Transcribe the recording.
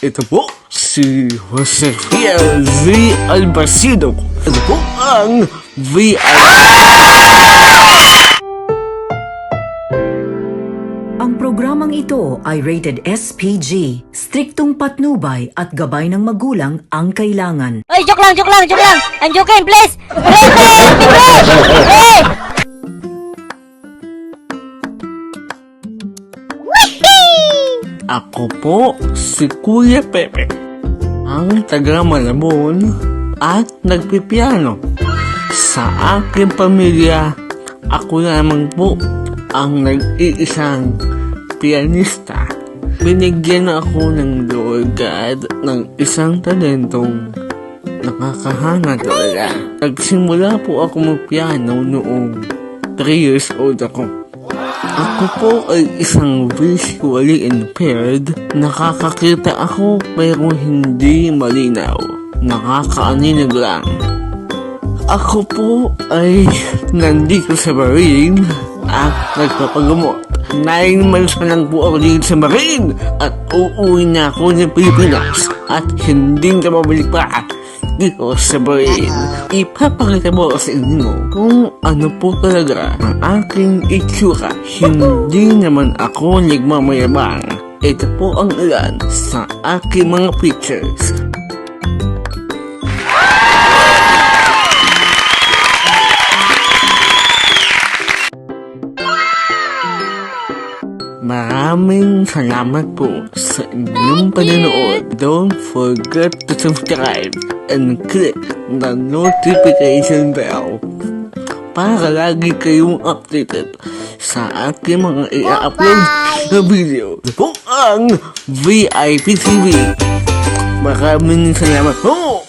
Ito po si Josefia Z. Albacido. Ito po ang VIP. Ang programang ito ay rated SPG. Striktong patnubay at gabay ng magulang ang kailangan. Ay, joke lang! I'm joking, please! Please! Hey! Ako po si Kuya Pepe, ang taga Malabon at nagpipiano. Sa aking pamilya, ako lamang po ang nag-iisang pianista. Binigyan ako ng Lord God ng isang talentong nakakahanga talaga. Nagsimula po ako magpiano noong 3 years old ako. Ako po ay isang visually impaired. Nakakakita ako pero hindi malinaw. Nakakaaninag lang. Ako po ay nandito sa Marine at nagpapagamot. 9 months pa lang po ako dito sa Marine at uuwi na ako ng Pilipinas at hindi na mabalik pa dito sa Marine. Ipapakita mo sa inyo kung ano po talaga ang aking itsura. Hindi naman ako nagmamayabang. Ito po ang ilan sa aking mga pictures. Maraming salamat po sa inyong panonood. Don't forget to subscribe and click the notification bell para lagi kayong updated sa aking mga i-upload na video. Ito po ang VIP TV. Maraming salamat po!